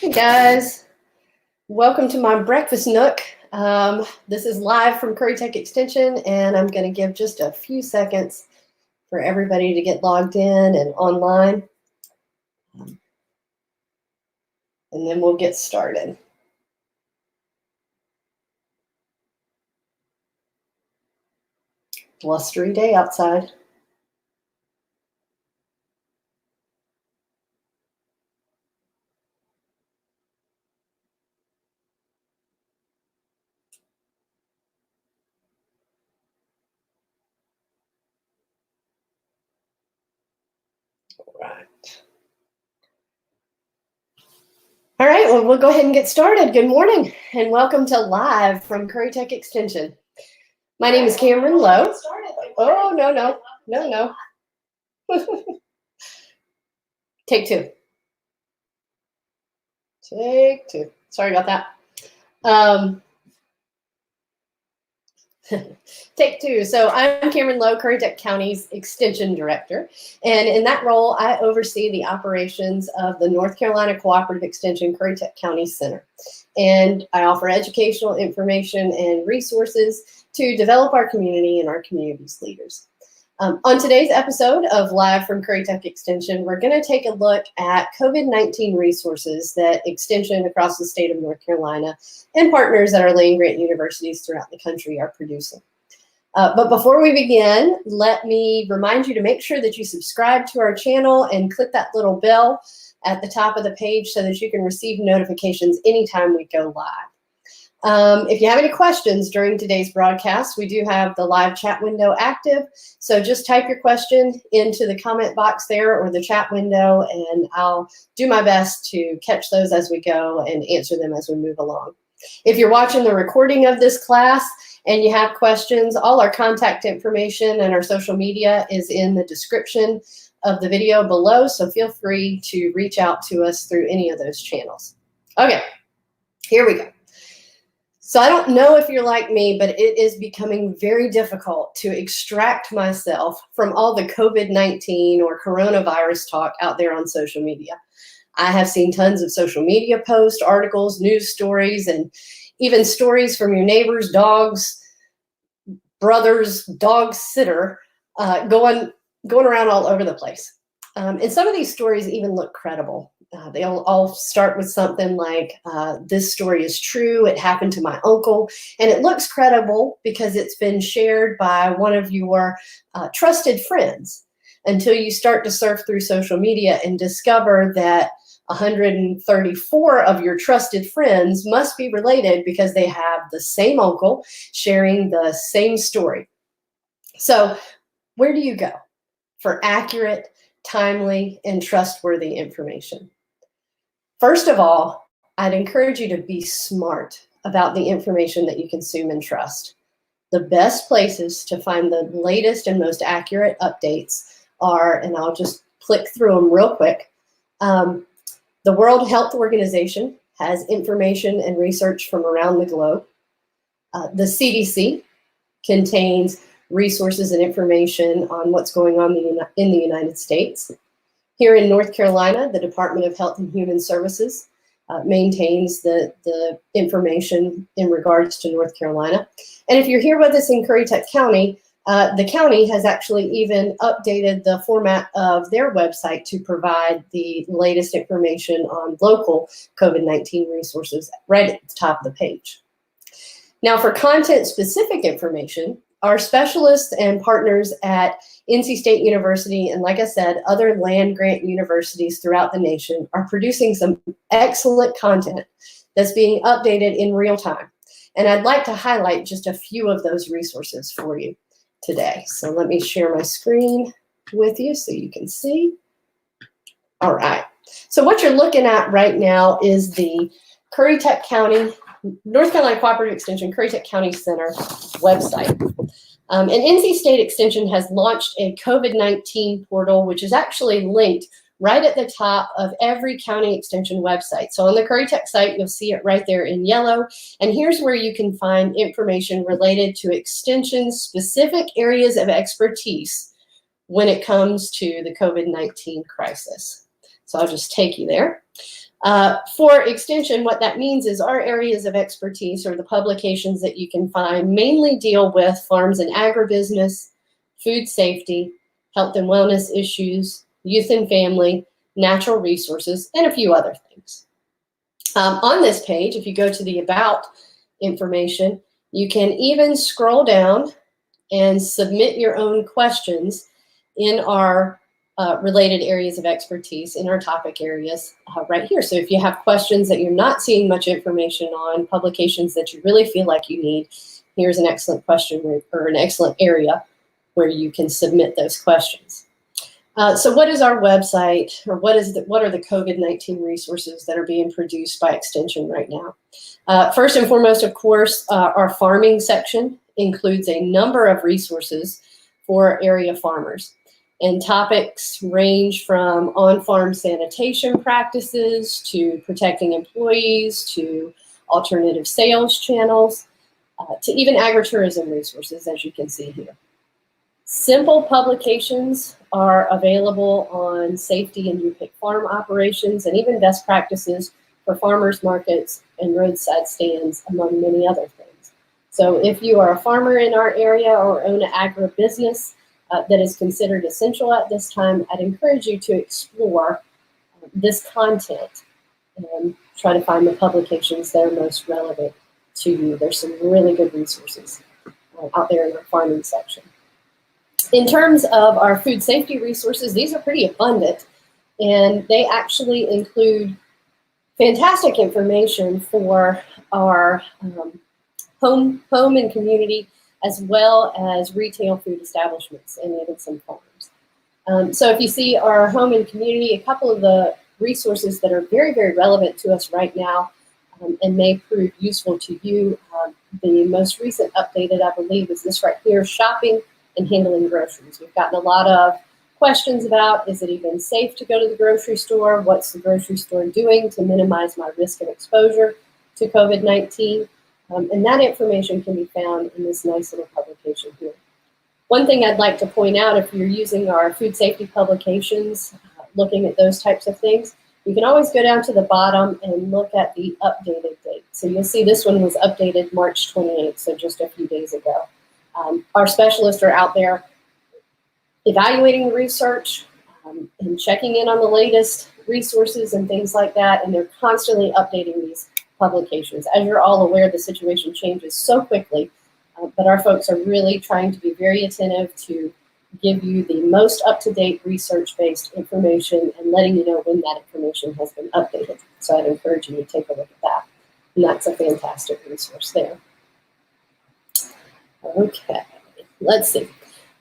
Hey guys, welcome to my breakfast nook. This is live from Curry Tech Extension, and I'm going to give just a few seconds for everybody to get logged in and online, and then we'll get started. Blustery day outside. All right, well, we'll go ahead and get started. Good morning, and welcome to Live from Curry Tech Extension. My name is Cameron Lowe. Oh, no. Take two. Sorry about that. Take two. So I'm Cameron Lowe, Curry Tech County's Extension Director. And in that role, I oversee the operations of the North Carolina Cooperative Extension Curry Tech County Center. And I offer educational information and resources to develop our community and our community's leaders. On today's episode of Live from Curry Tech Extension, we're going to take a look at COVID-19 resources that Extension across the state of North Carolina and partners at our land-grant universities throughout the country are producing. But before we begin, let me remind you to make sure that you subscribe to our channel and click that little bell at the top of the page so that you can receive notifications anytime we go live. If you have any questions during today's broadcast, we do have the live chat window active. So just type your question into the comment box there or the chat window, and I'll do my best to catch those as we go and answer them as we move along. If you're watching the recording of this class and you have questions, all our contact information and our social media is in the description of the video below. So feel free to reach out to us through any of those channels. Okay, here we go. So I don't know if you're like me, but it is becoming very difficult to extract myself from all the COVID-19 or coronavirus talk out there on social media. I have seen tons of social media posts, articles, news stories, and even stories from your neighbor's dog's brother's dog sitter going around all over the place. And some of these stories even look credible. They'll all start with something like, this story is true, it happened to my uncle, and it looks credible because it's been shared by one of your trusted friends, until you start to surf through social media and discover that 134 of your trusted friends must be related because they have the same uncle sharing the same story. So where do you go for accurate, timely, and trustworthy information? First of all, I'd encourage you to be smart about the information that you consume and trust. The best places to find the latest and most accurate updates are, and I'll just click through them real quick. The World Health Organization has information and research from around the globe. The CDC contains resources and information on what's going on in the United States. Here in North Carolina, the Department of Health and Human Services maintains the information in regards to North Carolina. And if you're here with us in Curry Tech County, the county has actually even updated the format of their website to provide the latest information on local COVID-19 resources right at the top of the page. Now, for content-specific information, our specialists and partners at NC State University and, like I said, other land-grant universities throughout the nation are producing some excellent content that's being updated in real time. And I'd like to highlight just a few of those resources for you today. So let me share my screen with you so you can see. All right. So what you're looking at right now is the Curry Tech County, North Carolina Cooperative Extension, Curry Tech County Center website. And NC State Extension has launched a COVID-19 portal, which is actually linked right at the top of every county extension website. So on the Curry Tech site, you'll see it right there in yellow. And here's where you can find information related to extension's specific areas of expertise when it comes to the COVID-19 crisis. So I'll just take you there. For Extension, what that means is our areas of expertise, or the publications that you can find, mainly deal with farms and agribusiness, food safety, health and wellness issues, youth and family, natural resources, and a few other things. On this page, if you go to the About information, you can even scroll down and submit your own questions in our related areas of expertise, in our topic areas right here. So if you have questions that you're not seeing much information on, publications that you really feel like you need, here's an excellent question or an excellent area where you can submit those questions. So what is our website, or what are the COVID-19 resources that are being produced by Extension right now? First and foremost, of course, our farming section includes a number of resources for area farmers. And topics range from on-farm sanitation practices to protecting employees to alternative sales channels to even agritourism resources, as you can see here. Simple publications are available on safety and U-pick farm operations, and even best practices for farmers markets and roadside stands, among many other things. So if you are a farmer in our area or own an agribusiness that is considered essential at this time, I'd encourage you to explore this content and try to find the publications that are most relevant to you. There's some really good resources out there in our farming section. In terms of our food safety resources, these are pretty abundant, and they actually include fantastic information for our home and community, as well as retail food establishments and even some farms. So if you see our home and community, a couple of the resources that are very, very relevant to us right now and may prove useful to you. The most recent updated, I believe, is this right here, shopping and handling groceries. We've gotten a lot of questions about, is it even safe to go to the grocery store? What's the grocery store doing to minimize my risk of exposure to COVID-19? And that information can be found in this nice little publication here. One thing I'd like to point out, if you're using our food safety publications, looking at those types of things, you can always go down to the bottom and look at the updated date. So you'll see this one was updated March 28th, so just a few days ago. Our specialists are out there evaluating the research and checking in on the latest resources and things like that, and they're constantly updating these publications. As you're all aware, the situation changes so quickly, but our folks are really trying to be very attentive to give you the most up-to-date research-based information and letting you know when that information has been updated. So I'd encourage you to take a look at that. And that's a fantastic resource there. Okay, let's see.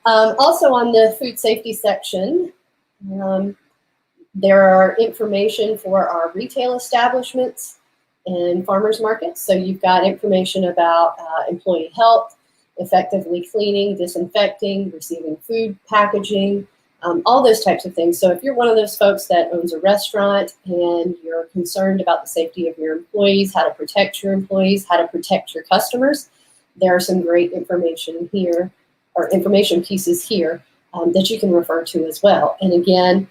Also on the food safety section, there are information for our retail establishments and farmers markets. So you've got information about employee health, effectively cleaning, disinfecting, receiving food packaging, all those types of things. So if you're one of those folks that owns a restaurant and you're concerned about the safety of your employees, how to protect your employees, how to protect your customers, there are some great information here, or information pieces here that you can refer to as well. And again,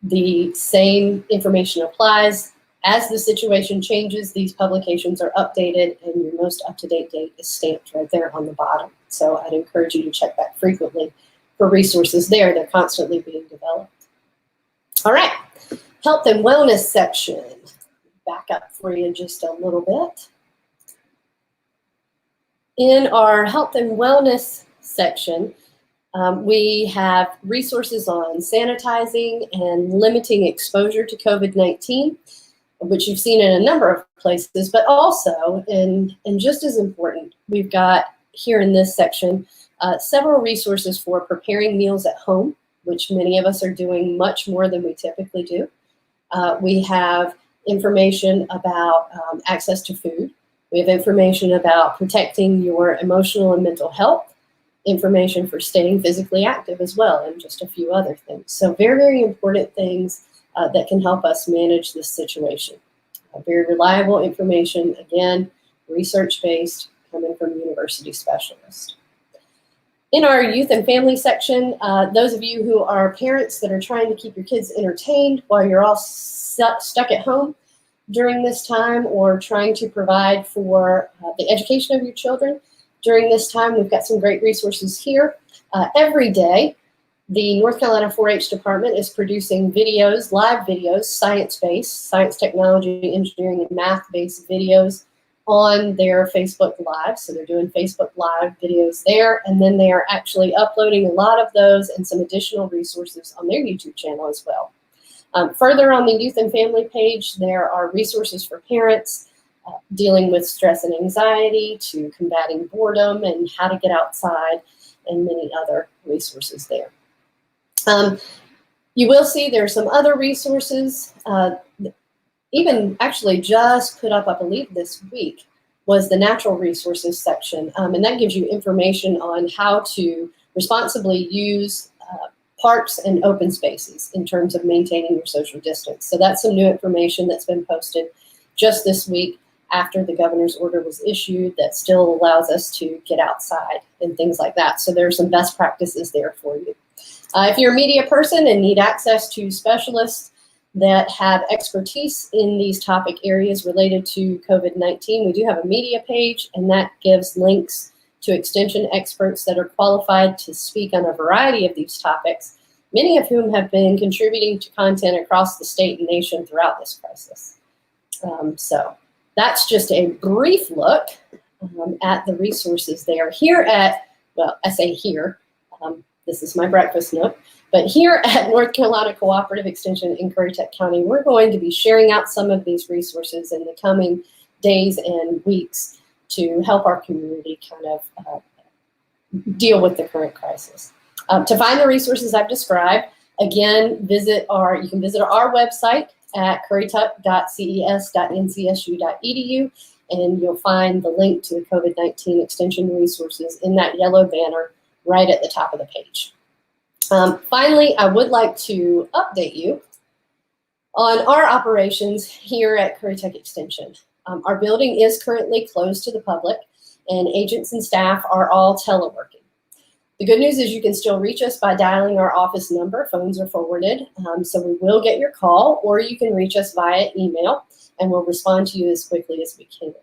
the same information applies. As the situation changes, these publications are updated, and your most up-to-date date is stamped right there on the bottom. So I'd encourage you to check that frequently for resources there. They're constantly being developed. All right, health and wellness section. Back up for you just a little bit. In our health and wellness section, we have resources on sanitizing and limiting exposure to COVID-19, which you've seen in a number of places, but also, and just as important, we've got here in this section, several resources for preparing meals at home, which many of us are doing much more than we typically do. We have information about access to food. We have information about protecting your emotional and mental health, information for staying physically active as well, and just a few other things. So very, very important things that can help us manage this situation. Very reliable information, again, research-based, coming from university specialists. In our youth and family section, those of you who are parents that are trying to keep your kids entertained while you're all stuck at home, during this time or trying to provide for the education of your children during this time, we've got some great resources here. Every day, the North Carolina 4-H department is producing videos, live videos, science-based, science, technology, engineering, and math-based videos on their Facebook Live. So they're doing Facebook Live videos there, and then they are actually uploading a lot of those and some additional resources on their YouTube channel as well. Further on the youth and family page, there are resources for parents dealing with stress and anxiety, to combating boredom and how to get outside, and many other resources there. You will see there are some other resources, even actually just put up, I believe this week, was the natural resources section. And that gives you information on how to responsibly use parks and open spaces in terms of maintaining your social distance. So that's some new information that's been posted just this week after the governor's order was issued that still allows us to get outside and things like that. So there are some best practices there for you. If you're a media person and need access to specialists that have expertise in these topic areas related to COVID-19, we do have a media page, and that gives links to extension experts that are qualified to speak on a variety of these topics, many of whom have been contributing to content across the state and nation throughout this crisis. So that's just a brief look at the resources there. Here at, well, I say here, this is my breakfast nook, but here at North Carolina Cooperative Extension in Currituck County, we're going to be sharing out some of these resources in the coming days and weeks to help our community kind of deal with the current crisis. To find the resources I've described, again, you can visit our website at currituck.ces.ncsu.edu, and you'll find the link to the COVID-19 extension resources in that yellow banner right at the top of the page. Finally, I would like to update you on our operations here at Currituck Extension. Our building is currently closed to the public, and agents and staff are all teleworking. The good news is you can still reach us by dialing our office number. Phones are forwarded, so we will get your call, or you can reach us via email, and we'll respond to you as quickly as we can.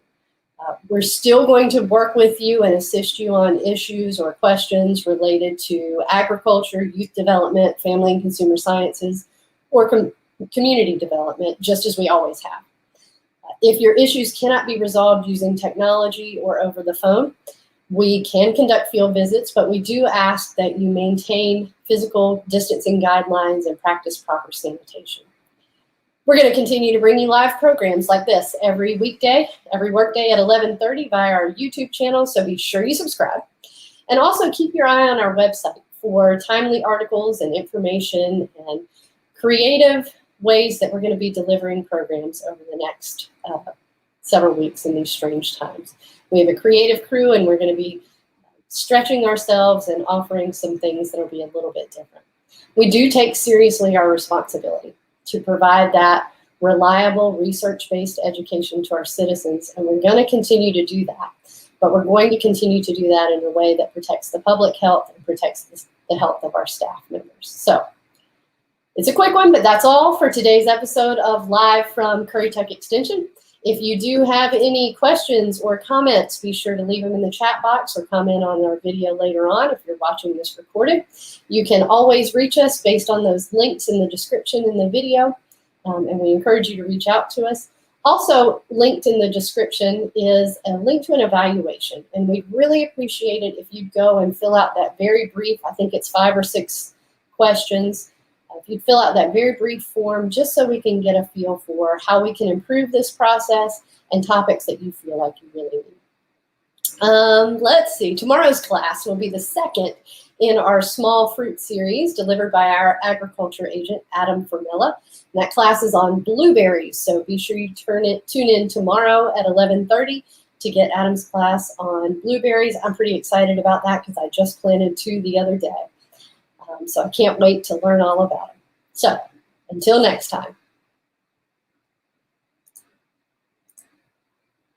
We're still going to work with you and assist you on issues or questions related to agriculture, youth development, family and consumer sciences, or community development, just as we always have. If your issues cannot be resolved using technology or over the phone, we can conduct field visits, but we do ask that you maintain physical distancing guidelines and practice proper sanitation. We're going to continue to bring you live programs like this every weekday, every workday at 11:30 via our YouTube channel, so be sure you subscribe. And also keep your eye on our website for timely articles and information and creative ways that we're going to be delivering programs over the next several weeks in these strange times. We have a creative crew, and we're going to be stretching ourselves and offering some things that will be a little bit different. We do take seriously our responsibility to provide that reliable, research-based education to our citizens, and we're going to continue to do that. But we're going to continue to do that in a way that protects the public health and protects the health of our staff members. So it's a quick one, but that's all for today's episode of Live from Currituck Extension. If you do have any questions or comments, be sure to leave them in the chat box or comment on our video later on if you're watching this recorded. You can always reach us based on those links in the description in the video, and we encourage you to reach out to us. Also linked in the description is a link to an evaluation, and we'd really appreciate it if you'd go and fill out that very brief, I think it's 5 or 6 questions. If you'd fill out that very brief form just so we can get a feel for how we can improve this process and topics that you feel like you really need. Let's see, tomorrow's class will be the second in our small fruit series delivered by our agriculture agent, Adam Formella. And that class is on blueberries, so be sure you tune in tomorrow at 11:30 to get Adam's class on blueberries. I'm pretty excited about that because I just planted 2 the other day. So I can't wait to learn all about it. So until next time.